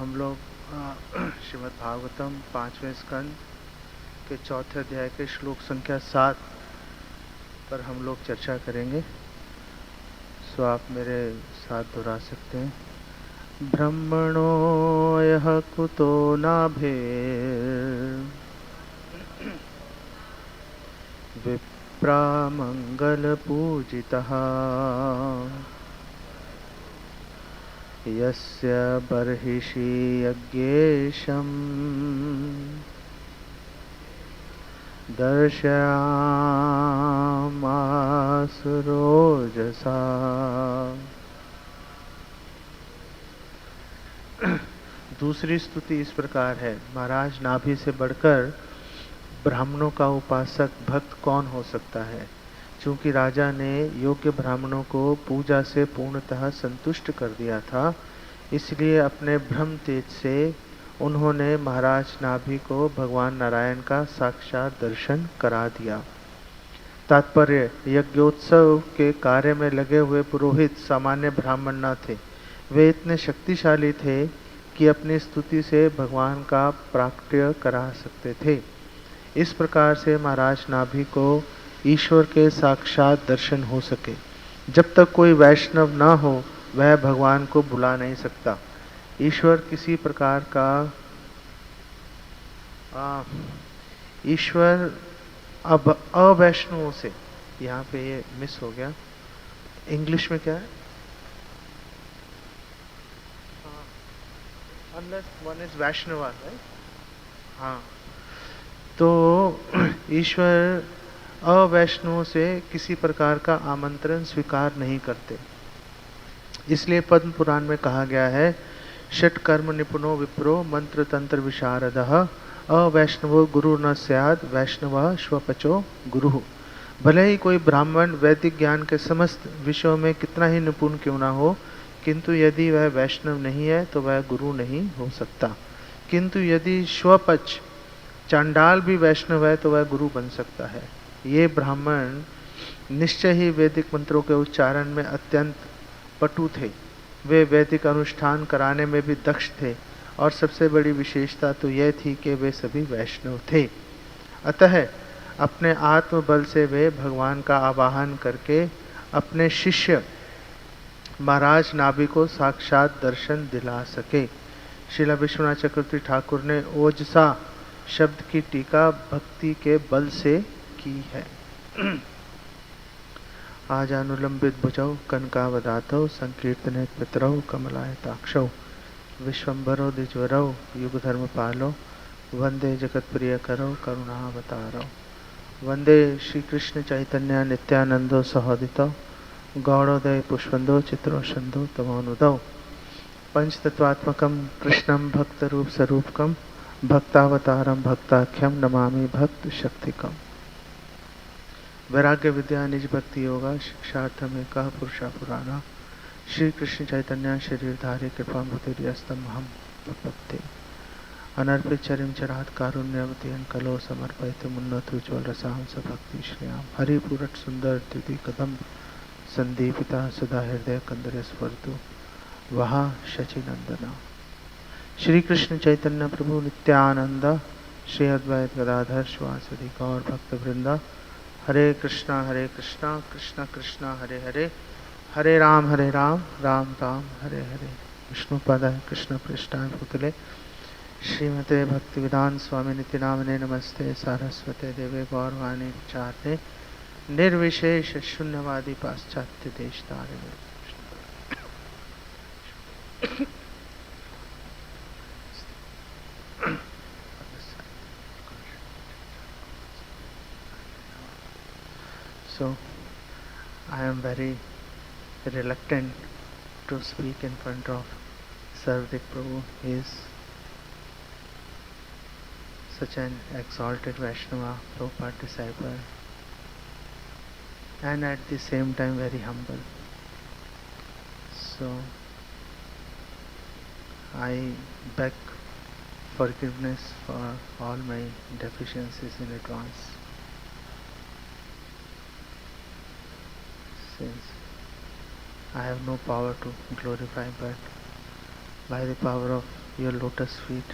हम लोग श्रीमद् भागवतम 5वें स्कंद के चौथे अध्याय के श्लोक संख्या 7 पर हम लोग चर्चा करेंगे। सो आप मेरे साथ दोहरा सकते हैं। ब्रह्मणो यः कुतो नाभेर् विप्रा मंगलपूजितः यस्य बर्हिषि यज्ञेशम् दर्शयामासुरोजसा। दूसरी स्तुति इस प्रकार है। महाराज, नाभि से बढ़कर ब्राह्मणों का उपासक भक्त कौन हो सकता है? चूंकि राजा ने योग्य ब्राह्मणों को पूजा से पूर्णतः संतुष्ट कर दिया था, इसलिए अपने ब्रह्म तेज से उन्होंने महाराज नाभि को भगवान नारायण का साक्षात दर्शन करा दिया। तात्पर्य, यज्ञोत्सव के कार्य में लगे हुए पुरोहित सामान्य ब्राह्मण न थे। वे इतने शक्तिशाली थे कि अपनी स्तुति से भगवान का प्राकट्य करा सकते थे। इस प्रकार से महाराज नाभि को ईश्वर के साक्षात दर्शन हो सके। जब तक कोई वैष्णव न हो, वह भगवान को बुला नहीं सकता। ईश्वर किसी प्रकार का ईश्वर अब अवैष्णवों से, यहाँ पे ये मिस हो गया। इंग्लिश में क्या है? Unless one is Vaishnav, right? हाँ, तो ईश्वर अवैष्णवों से किसी प्रकार का आमंत्रण स्वीकार नहीं करते। इसलिए पद्म पुराण में कहा गया है, षट कर्म निपुणो विप्रो मंत्र तंत्र विशारदः अवैष्णवो गुरु न स्याद वैष्णव स्वपचो गुरु। भले ही कोई ब्राह्मण वैदिक ज्ञान के समस्त विषयों में कितना ही निपुण क्यों ना हो, किंतु यदि वह वैष्णव नहीं है तो वह गुरु नहीं हो सकता। किंतु यदि स्वपच चांडाल भी वैष्णव है तो वह गुरु बन सकता है। ये ब्राह्मण निश्चय ही वैदिक मंत्रों के उच्चारण में अत्यंत पटु थे। वे वैदिक अनुष्ठान कराने में भी दक्ष थे, और सबसे बड़ी विशेषता तो यह थी कि वे सभी वैष्णव थे। अतः अपने आत्मबल से वे भगवान का आवाहन करके अपने शिष्य महाराज नाभि को साक्षात दर्शन दिला सके। श्रीला विश्वनाथ चक्रवर्ती ठाकुर ने ओजसा शब्द की टीका भक्ति के बल से की है। आजानुलंबित भुजौ कनकावदातौ संकीर्तने पितरौ कमलायताक्षौ विश्वम्भरो द्विजवरौ युगधर्म पालो वंदे जगत प्रिय करो करुणावतारो। वंदे श्री कृष्ण चैतन्य नित्यानंदो सहोदितो गौड़ोदय पुष्पंदो चित्रो शंदो तमोनुदौ पंचतत्वात्मकं कृष्णं भक्तरूप स्वरूपकं भक्तावतारम भक्ताख्यम नमामि भक्त शक्तिकम। वैराग्य विद्या निज भक्ति योगा शिक्षार्थम एका पुरुषा पुराना श्री कृष्ण चैतन्य शरीरधारी कृपा भूतिरियस्तम हम भक्ति अनर्पित चरिम चरात कारुण्यवती कलो समर्पित मुन्नत उज्ज्वल रसाम स भक्ति श्रियाम हरिपुरट सुंदर दिति कदम संदीपिता सदा हृदय कंदर स्फुरतु वहा शचि नंदना। श्री कृष्ण चैतन्य प्रभु नित्यानंद श्री अद्वैत गदाधर श्वासदि गौर भक्त वृंदा हरे कृष्णा कृष्ण कृष्णा हरे हरे हरे राम राम राम हरे हरे। विष्णुपदाय कृष्ण पृष्ठाय भूतले श्रीमते भक्तिवेदांत स्वामी नित्य नामने नमस्ते सारस्वते देवे गौरवाणी चारते निर्विशेष शून्यवादी पाश्चात्य देश तारे। So I am very reluctant to speak in front of Sarvdik Prabhu. He is such an exalted Vaishnava, Prabhupada disciple, and at the same time very humble. So I beg forgiveness for all my deficiencies in advance, since I have no power to glorify, but by the power of your lotus feet,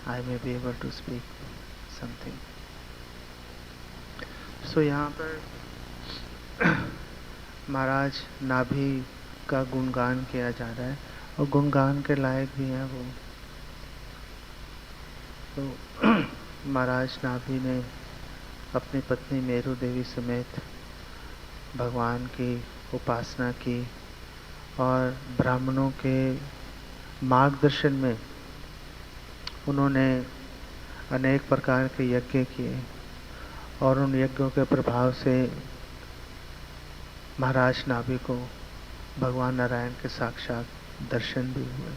I may be able to speak something. So यहाँ पर महाराज नाभि का गुणगान किया जा रहा है और गुणगान के लायक भी हैं वो। तो महाराज नाभि ने अपनी पत्नी मेरू देवी समेत भगवान की उपासना की और ब्राह्मणों के मार्गदर्शन में उन्होंने अनेक प्रकार के यज्ञ किए और उन यज्ञों के प्रभाव से महाराज नाभि को भगवान नारायण के साक्षात दर्शन भी हुए।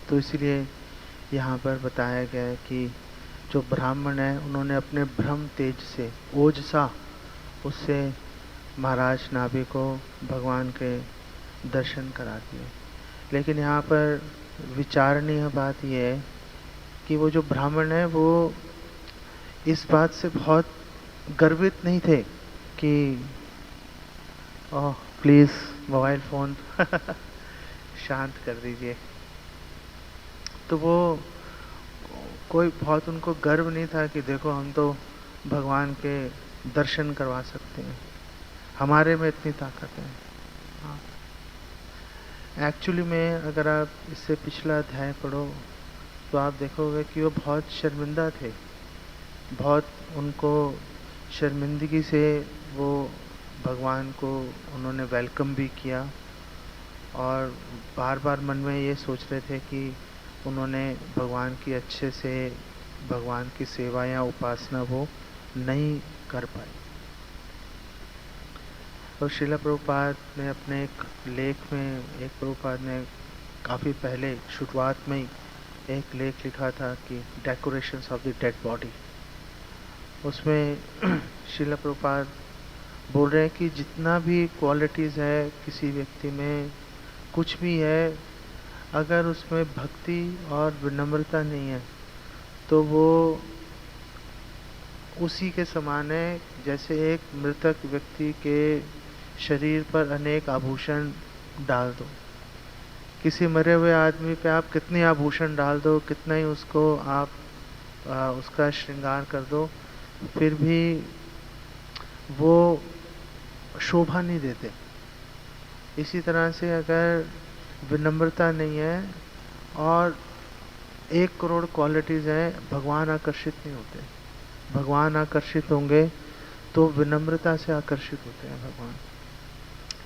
तो इसलिए यहाँ पर बताया गया है कि जो ब्राह्मण है उन्होंने अपने ब्रह्म तेज से, ओजसा, उससे महाराज नाभि को भगवान के दर्शन करा दिए। लेकिन यहाँ पर विचारणीय बात यह है कि वो जो ब्राह्मण है वो इस बात से बहुत गर्वित नहीं थे कि ओह प्लीज़ मोबाइल फ़ोन शांत कर दीजिए। तो वो कोई बहुत उनको गर्व नहीं था कि देखो हम तो भगवान के दर्शन करवा सकते हैं, हमारे में इतनी ताकत है। हाँ, एक्चुअली में अगर आप इससे पिछला अध्याय पढ़ो तो आप देखोगे कि वो बहुत शर्मिंदा थे, बहुत उनको शर्मिंदगी से वो भगवान को उन्होंने वेलकम भी किया और बार बार मन में ये सोच रहे थे कि उन्होंने भगवान की अच्छे से भगवान की सेवा या उपासना वो नहीं कर पाए। और श्रील प्रभुपाद ने अपने एक लेख में, एक प्रभुपाद ने काफ़ी पहले शुरुआत में ही एक लेख लिखा था कि decorations of the dead body. उसमें श्रील प्रभुपाद बोल रहे हैं कि जितना भी क्वालिटीज़ है किसी व्यक्ति में, कुछ भी है, अगर उसमें भक्ति और विनम्रता नहीं है तो वो उसी के समान है जैसे एक मृतक व्यक्ति के शरीर पर अनेक आभूषण डाल दो। किसी मरे हुए आदमी पे आप कितने आभूषण डाल दो, कितना ही उसको आप उसका श्रृंगार कर दो, फिर भी वो शोभा नहीं देते। इसी तरह से अगर विनम्रता नहीं है और 1 करोड़ क्वालिटीज़ हैं, भगवान आकर्षित नहीं होते। भगवान आकर्षित होंगे तो विनम्रता से आकर्षित होते हैं भगवान।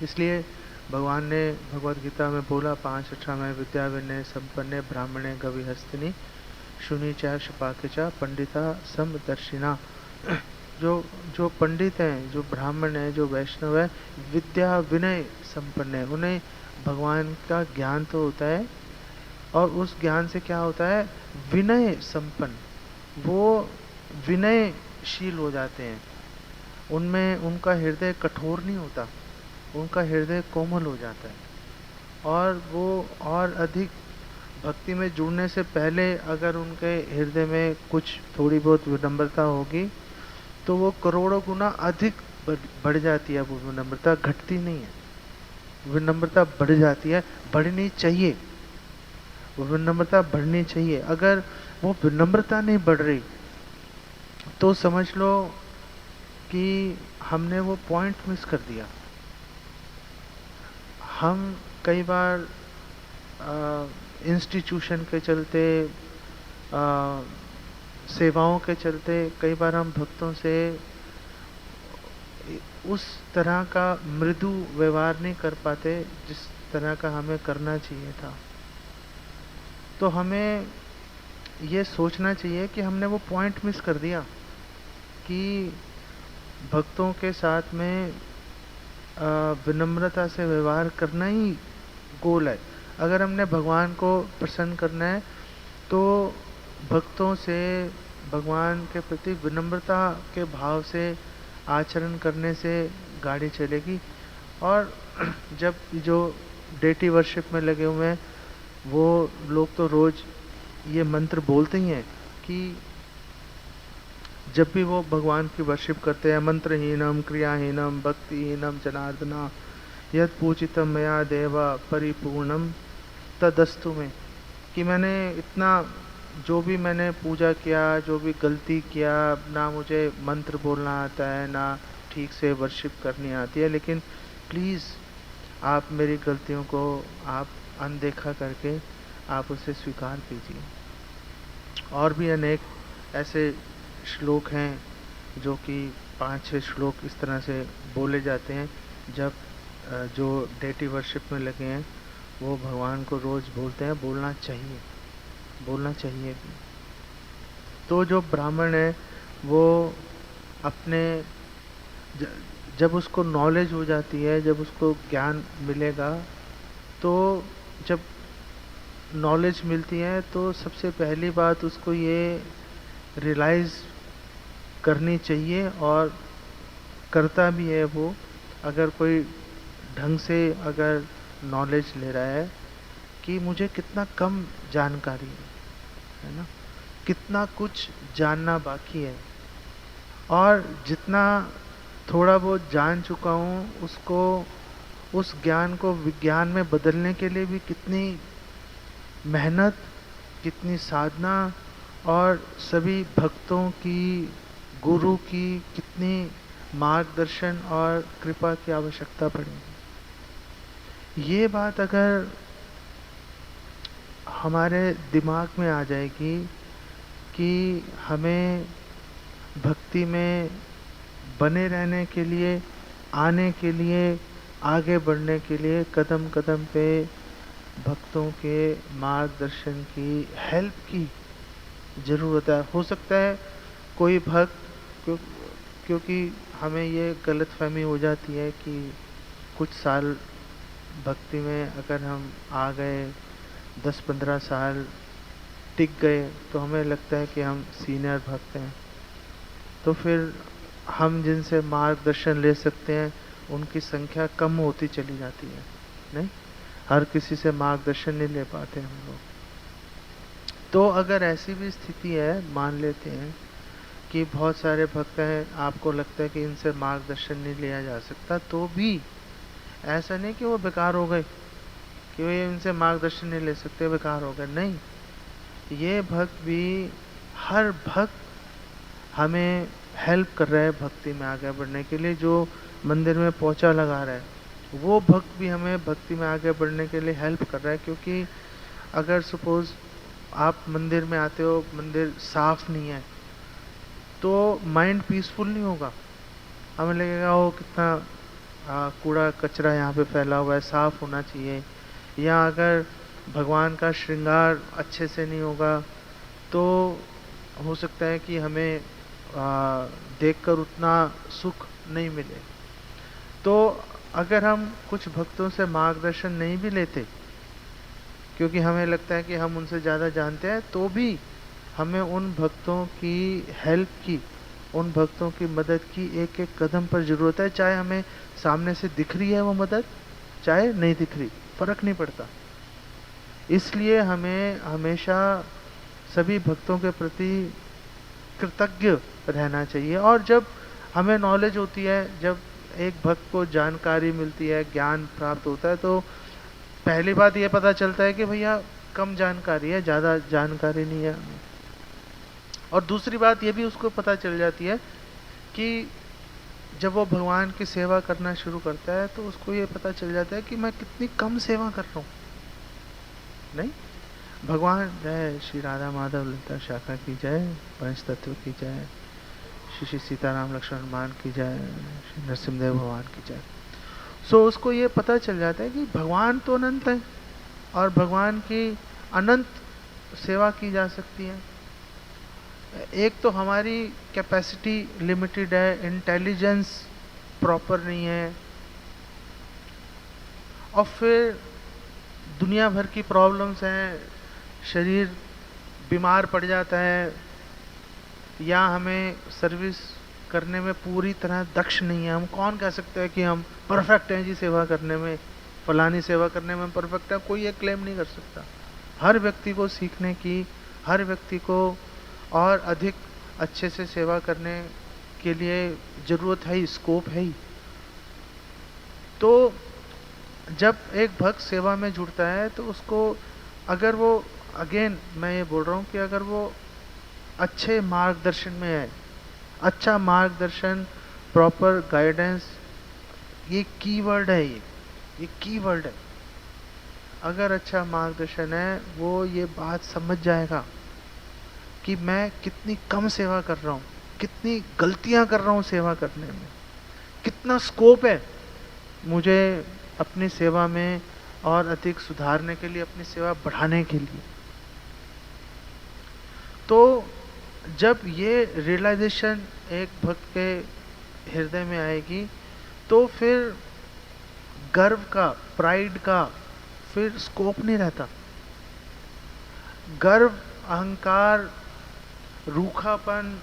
इसलिए भगवान ने भगवद गीता में बोला 5 में विद्या विनय संपन्ने ब्राह्मणे गविहस्तिनी शुनि च शपाके च पंडिता समदर्शिना। जो पंडित हैं, जो ब्राह्मण हैं, जो वैष्णव है, विद्या विनय संपन्न है। उन्हें भगवान का ज्ञान तो होता है और उस ज्ञान से क्या होता है, विनय संपन्न, वो विनयशील हो जाते हैं। उनमें उनका हृदय कठोर नहीं होता, उनका हृदय कोमल हो जाता है। और वो और अधिक भक्ति में जुड़ने से पहले अगर उनके हृदय में कुछ थोड़ी बहुत विनम्रता होगी तो वो करोड़ों गुना अधिक बढ़ जाती है। वो विनम्रता घटती नहीं है, विनम्रता बढ़ जाती है, बढ़नी चाहिए, वो विनम्रता बढ़नी चाहिए। अगर वो विनम्रता नहीं बढ़ रही तो समझ लो कि हमने वो पॉइंट मिस कर दिया। हम कई बार इंस्टीट्यूशन के चलते, सेवाओं के चलते कई बार हम भक्तों से उस तरह का मृदु व्यवहार नहीं कर पाते जिस तरह का हमें करना चाहिए था। तो हमें ये सोचना चाहिए कि हमने वो पॉइंट मिस कर दिया कि भक्तों के साथ में विनम्रता से व्यवहार करना ही गोल है। अगर हमने भगवान को प्रसन्न करना है तो भक्तों से भगवान के प्रति विनम्रता के भाव से आचरण करने से गाड़ी चलेगी। और जब जो डेटी वर्शिप में लगे हुए हैं वो लोग तो रोज़ ये मंत्र बोलते ही हैं कि जब भी वो भगवान की वर्शिप करते हैं, मंत्रहीनम क्रियाहीनम भक्तिहीनम जनार्दना यद पूजितम मया देवा परिपूर्णम तदस्तु में, कि मैंने इतना जो भी मैंने पूजा किया, जो भी गलती किया, ना मुझे मंत्र बोलना आता है, ना ठीक से वर्शिप करनी आती है, लेकिन प्लीज़ आप मेरी गलतियों को आप अनदेखा करके आप उसे स्वीकार कीजिए। और भी अनेक ऐसे श्लोक हैं जो कि 5-6 श्लोक इस तरह से बोले जाते हैं, जब जो डेटी वर्शिप में लगे हैं वो भगवान को रोज़ बोलते हैं, बोलना चाहिए, बोलना चाहिए भी। तो जो ब्राह्मण है वो अपने जब उसको नॉलेज हो जाती है, जब उसको ज्ञान मिलेगा, तो जब नॉलेज मिलती है तो सबसे पहली बात उसको ये रियलाइज़ करनी चाहिए, और करता भी है वो। अगर कोई ढंग से अगर नॉलेज ले रहा है कि मुझे कितना कम जानकारी है ना, कितना कुछ जानना बाकी है, और जितना थोड़ा बहुत जान चुका हूँ उसको, उस ज्ञान को विज्ञान में बदलने के लिए भी कितनी मेहनत, कितनी साधना, और सभी भक्तों की, गुरु की कितनी मार्गदर्शन और कृपा की आवश्यकता पड़ेगी। ये बात अगर हमारे दिमाग में आ जाएगी कि हमें भक्ति में बने रहने के लिए, आने के लिए, आगे बढ़ने के लिए कदम कदम पे भक्तों के मार्गदर्शन की, हेल्प की ज़रूरत है। हो सकता है कोई भक्त, क्योंकि हमें ये गलतफहमी हो जाती है कि कुछ साल भक्ति में अगर हम आ गए, 10-15 साल टिक गए, तो हमें लगता है कि हम सीनियर भक्त हैं, तो फिर हम जिनसे मार्गदर्शन ले सकते हैं उनकी संख्या कम होती चली जाती है। नहीं, हर किसी से मार्गदर्शन नहीं ले पाते हम लोग। तो अगर ऐसी भी स्थिति है, मान लेते हैं कि बहुत सारे भक्त हैं, आपको लगता है कि इनसे मार्गदर्शन नहीं लिया जा सकता, तो भी ऐसा नहीं कि वो बेकार हो गए, कि वे इनसे मार्गदर्शन नहीं ले सकते, बेकार हो गए। नहीं, ये भक्त भी, हर भक्त हमें हेल्प कर रहा है भक्ति में आगे बढ़ने के लिए। जो मंदिर में पोंछा लगा रहा है वो भक्त भी हमें भक्ति में आगे बढ़ने के लिए हेल्प कर रहा है। क्योंकि अगर सपोज़ आप मंदिर में आते हो, मंदिर साफ नहीं है, तो माइंड पीसफुल नहीं होगा, हमें लगेगा वो कितना कूड़ा कचरा यहाँ पे फैला हुआ है, साफ होना चाहिए। या अगर भगवान का श्रृंगार अच्छे से नहीं होगा तो हो सकता है कि हमें देखकर उतना सुख नहीं मिले। तो अगर हम कुछ भक्तों से मार्गदर्शन नहीं भी लेते, क्योंकि हमें लगता है कि हम उनसे ज़्यादा जानते हैं, तो भी हमें उन भक्तों की हेल्प की, उन भक्तों की मदद की एक एक कदम पर ज़रूरत है। चाहे हमें सामने से दिख रही है वो मदद, चाहे नहीं दिख रही, फ़र्क नहीं पड़ता। इसलिए हमें हमेशा सभी भक्तों के प्रति कृतज्ञ रहना चाहिए। और जब हमें नॉलेज होती है, जब एक भक्त को जानकारी मिलती है, ज्ञान प्राप्त होता है, तो पहली बात ये पता चलता है कि भैया कम जानकारी है, ज़्यादा जानकारी नहीं है। और दूसरी बात ये भी उसको पता चल जाती है कि जब वो भगवान की सेवा करना शुरू करता है तो उसको ये पता चल जाता है कि मैं कितनी कम सेवा कर रहा हूँ। नहीं, भगवान जय श्री राधा माधव ललिता शाखा की जय, पंच तत्व की जय, श्री सीताराम लक्ष्मण हनुमान की जय, श्री नरसिंहदेव भगवान की जय। सो उसको ये पता चल जाता है कि भगवान तो अनंत है और भगवान की अनंत सेवा की जा सकती है। एक तो हमारी कैपेसिटी लिमिटेड है, इंटेलिजेंस प्रॉपर नहीं है, और फिर दुनिया भर की प्रॉब्लम्स हैं, शरीर बीमार पड़ जाता है, या हमें सर्विस करने में पूरी तरह दक्ष नहीं है। हम कौन कह सकते हैं कि हम परफेक्ट हैं जी सेवा करने में, फलानी सेवा करने में परफेक्ट है, कोई ये क्लेम नहीं कर सकता। हर व्यक्ति को सीखने की, हर व्यक्ति को और अधिक अच्छे से सेवा करने के लिए ज़रूरत है ही, स्कोप है ही। तो जब एक भक्त सेवा में जुड़ता है तो उसको, अगर वो, अगेन मैं ये बोल रहा हूँ कि अगर वो अच्छे मार्गदर्शन में है, अच्छा मार्गदर्शन, प्रॉपर गाइडेंस, ये कीवर्ड है, ये कीवर्ड है। अगर अच्छा मार्गदर्शन है, वो ये बात समझ जाएगा कि मैं कितनी कम सेवा कर रहा हूँ, कितनी गलतियां कर रहा हूँ सेवा करने में, कितना स्कोप है मुझे अपनी सेवा में और अधिक सुधारने के लिए, अपनी सेवा बढ़ाने के लिए। तो जब ये रियलाइजेशन एक भक्त के हृदय में आएगी, तो फिर गर्व का, प्राइड का फिर स्कोप नहीं रहता। गर्व, अहंकार, रूखापन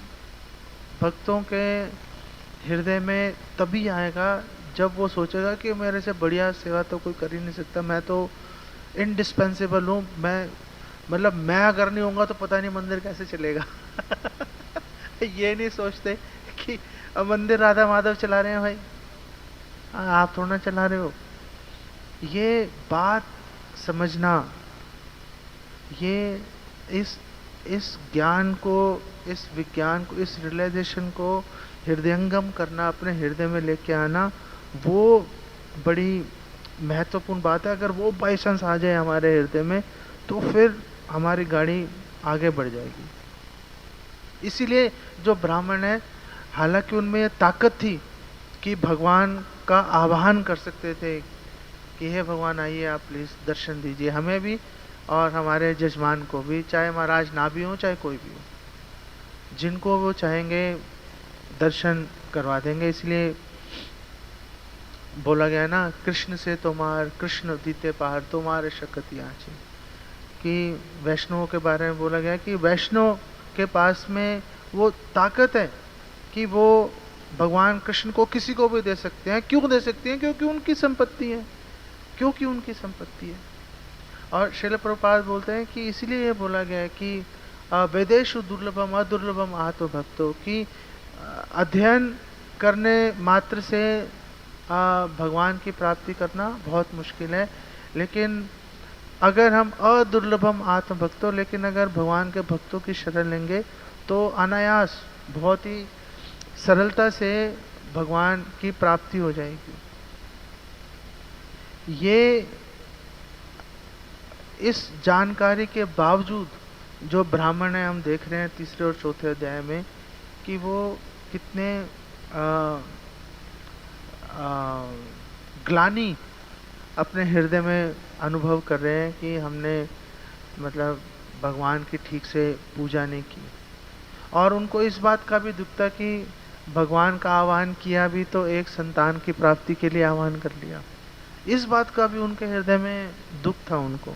भक्तों के हृदय में तभी आएगा जब वो सोचेगा कि मेरे से बढ़िया सेवा तो कोई कर ही नहीं सकता, मैं तो इंडिस्पेंसेबल हूँ, मैं, मतलब मैं अगर नहीं होऊंगा तो पता नहीं मंदिर कैसे चलेगा। ये नहीं सोचते कि मंदिर राधा माधव चला रहे हैं भाई, आप थोड़ा ना चला रहे हो। ये बात समझना, ये इस ज्ञान को, इस विज्ञान को, इस रियलाइजेशन को हृदयंगम करना, अपने हृदय में लेके आना, वो बड़ी महत्वपूर्ण बात है। अगर वो बाई चांस आ जाए हमारे हृदय में, तो फिर हमारी गाड़ी आगे बढ़ जाएगी। इसीलिए जो ब्राह्मण है, हालांकि उनमें ये ताकत थी कि भगवान का आह्वान कर सकते थे कि हे भगवान आइए, आप प्लीज़ दर्शन दीजिए हमें भी और हमारे जजमान को भी, चाहे महाराज ना भी हो चाहे कोई भी हो, जिनको वो चाहेंगे दर्शन करवा देंगे। इसलिए बोला गया ना, कृष्ण से तुम्हार, कृष्ण दीते पार तुम्हारे शक्ति आँचे, कि वैष्णवों के बारे में बोला गया कि वैष्णव के पास में वो ताकत है कि वो भगवान कृष्ण को किसी को भी दे सकते हैं। क्यों दे सकते हैं? क्योंकि उनकी संपत्ति है, क्योंकि उनकी संपत्ति है। और श्रील प्रभुपाद बोलते हैं कि इसलिए ये बोला गया है कि वेदेषु दुर्लभम अदुर्लभम आहतो भक्तो, कि अध्ययन करने मात्र से भगवान की प्राप्ति करना बहुत मुश्किल है, लेकिन अगर हम अदुर्लभम आत्म भक्तों, लेकिन अगर भगवान के भक्तों की शरण लेंगे तो अनायास, बहुत ही सरलता से भगवान की प्राप्ति हो जाएगी। ये इस जानकारी के बावजूद जो ब्राह्मण है, हम देख रहे हैं तीसरे और चौथे अध्याय में कि वो कितने ग्लानि अपने हृदय में अनुभव कर रहे हैं कि हमने, मतलब भगवान की ठीक से पूजा नहीं की। और उनको इस बात का भी दुख था कि भगवान का आह्वान किया भी तो एक संतान की प्राप्ति के लिए आह्वान कर लिया, इस बात का भी उनके हृदय में दुख था उनको।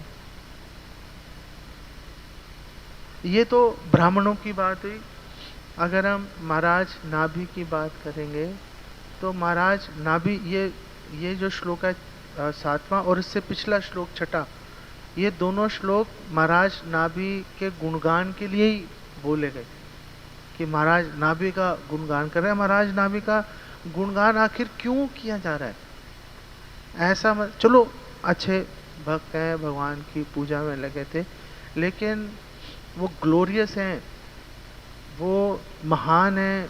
ये तो ब्राह्मणों की बात हुई। अगर हम महाराज नाभि की बात करेंगे तो महाराज नाभि, ये जो श्लोक है 7वां और इससे पिछला श्लोक 6, ये दोनों श्लोक महाराज नाभि के गुणगान के लिए ही बोले गए कि महाराज नाभि का गुणगान कर रहे हैं। महाराज नाभि का गुणगान आखिर क्यों किया जा रहा है? ऐसा चलो अच्छे भक्त हैं, भगवान की पूजा में लगे थे, लेकिन वो ग्लोरियस हैं, वो महान हैं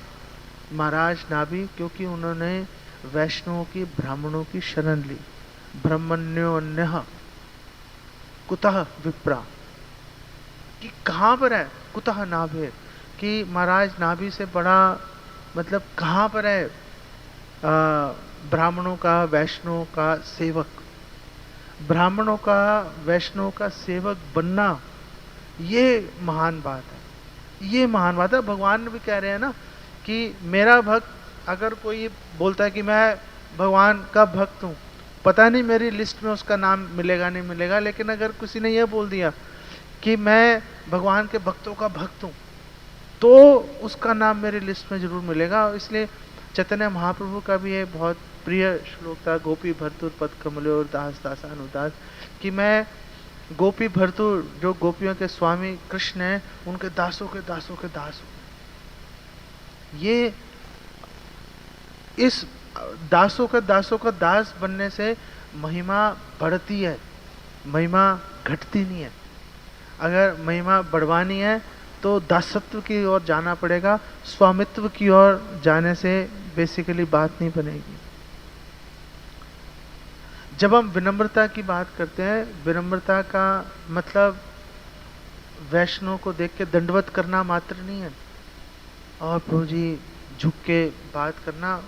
महाराज नाभि, क्योंकि उन्होंने वैष्णवों की, ब्राह्मणों की शरण ली। ब्रह्मण्योन्यः कुतः विप्रा, कि कहाँ पर है, कुतः नाभि, कि महाराज नाभि से बड़ा मतलब कहाँ पर है ब्राह्मणों का, वैष्णवों का सेवक। ब्राह्मणों का, वैष्णवों का सेवक बनना, ये महान बात है, ये महान बात है। भगवान भी कह रहे हैं ना कि मेरा भक्त, अगर कोई बोलता है कि मैं भगवान का भक्त हूँ, पता नहीं मेरी लिस्ट में उसका नाम मिलेगा नहीं मिलेगा, लेकिन अगर किसी ने यह बोल दिया कि मैं भगवान के भक्तों का भक्त हूँ, तो उसका नाम मेरी लिस्ट में जरूर मिलेगा। इसलिए चैतन्य महाप्रभु का भी ये बहुत प्रिय श्लोक था, गोपी भर्तुर पद कमले और दास दासानुदास, कि मैं गोपी भर्तुर, जो गोपियों के स्वामी कृष्ण हैं, उनके दासों के दासों के दास हूं। ये इस दासों का दास बनने से महिमा बढ़ती है, महिमा घटती नहीं है। अगर महिमा बढ़वानी है तो दासत्व की ओर जाना पड़ेगा, स्वामित्व की ओर जाने से बेसिकली बात नहीं बनेगी। जब हम विनम्रता की बात करते हैं, विनम्रता का मतलब वैष्णव को देख के दंडवत करना मात्र नहीं है, और प्रभु जी झुक के बात करना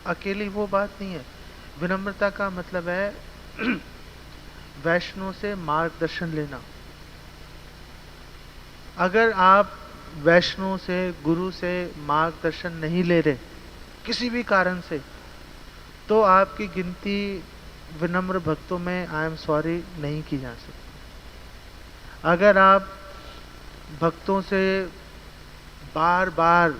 अकेली वो बात नहीं है। विनम्रता का मतलब है वैष्णव से मार्गदर्शन लेना। अगर आप वैष्णव से, गुरु से मार्गदर्शन नहीं ले रहे किसी भी कारण से, तो आपकी गिनती विनम्र भक्तों में आई एम सॉरी नहीं की जा सकती। अगर आप भक्तों से बार बार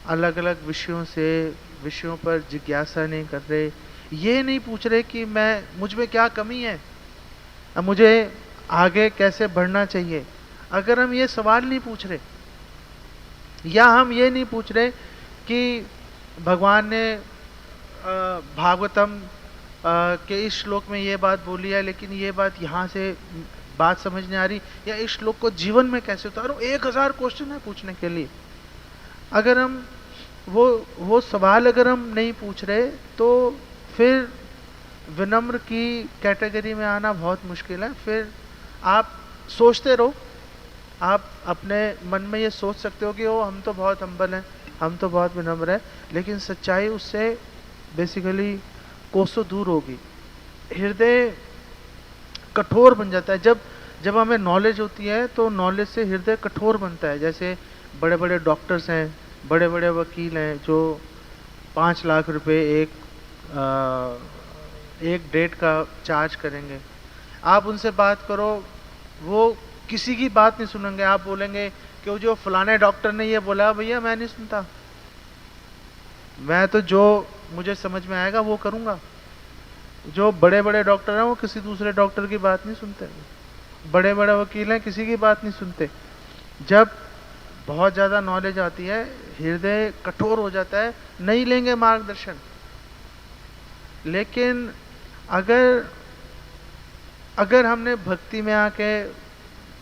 अलग अलग विषयों पर जिज्ञासा नहीं कर रहे, ये नहीं पूछ रहे कि मुझ में क्या कमी है, अब मुझे आगे कैसे बढ़ना चाहिए, अगर हम ये सवाल नहीं पूछ रहे, या हम ये नहीं पूछ रहे कि भगवान ने भागवतम के इस श्लोक में ये बात बोली है, लेकिन ये बात यहाँ से बात समझ नहीं आ रही, या इस श्लोक को जीवन में कैसे उतारूं, 1000 क्वेश्चन है पूछने के लिए। अगर हम वो सवाल अगर हम नहीं पूछ रहे, तो फिर विनम्र की कैटेगरी में आना बहुत मुश्किल है। फिर आप सोचते रहो, आप अपने मन में ये सोच सकते हो कि ओ हम तो बहुत हम्बल हैं, हम तो बहुत विनम्र हैं, लेकिन सच्चाई उससे बेसिकली कोसों दूर होगी। हृदय कठोर बन जाता है। जब हमें नॉलेज होती है तो नॉलेज से हृदय कठोर बनता है। जैसे बड़े बड़े डॉक्टर्स हैं, बड़े बड़े वकील हैं जो 5 लाख रुपए एक डेट का चार्ज करेंगे। आप उनसे बात करो, वो किसी की बात नहीं सुनेंगे। आप बोलेंगे कि वो जो फलाने डॉक्टर ने ये बोला, भैया मैं नहीं सुनता, मैं तो जो मुझे समझ में आएगा वो करूँगा। जो बड़े बड़े डॉक्टर हैं वो किसी दूसरे डॉक्टर की बात नहीं सुनते, बड़े बड़े वकील हैं किसी की बात नहीं सुनते। जब बहुत ज़्यादा नॉलेज आती है, हृदय कठोर हो जाता है, नहीं लेंगे मार्गदर्शन। लेकिन अगर हमने भक्ति में आके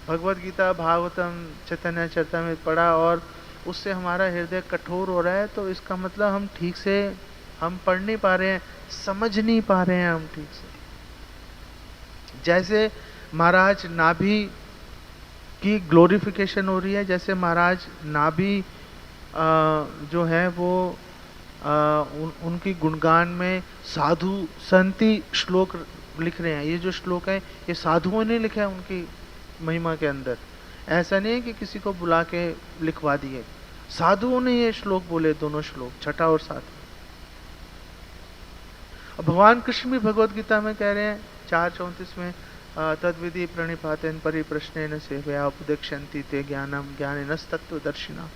भगवत गीता, भागवतम, चैतन्य चरितामृत पढ़ा और उससे हमारा हृदय कठोर हो रहा है, तो इसका मतलब हम ठीक से हम पढ़ नहीं पा रहे हैं, समझ नहीं पा रहे हैं हम ठीक से। जैसे महाराज नाभि की ग्लोरिफिकेशन हो रही है, जैसे महाराज नाभि जो है वो उनकी गुणगान में साधु संति श्लोक लिख रहे हैं। ये जो श्लोक है ये साधुओं ने लिखा है उनकी महिमा के अंदर। ऐसा नहीं है कि किसी को बुला के लिखवा दिए, साधुओं ने ये श्लोक बोले, दोनों श्लोक, छठा और सातवां। भगवान कृष्ण भी भगवत गीता में कह रहे हैं 4:34 में, तद्विधि प्रणिपातेन परिप्रश्नेन सेवया उपदेक्षन्ति ते ज्ञानम ज्ञानिनस्तत्त्वदर्शिनः।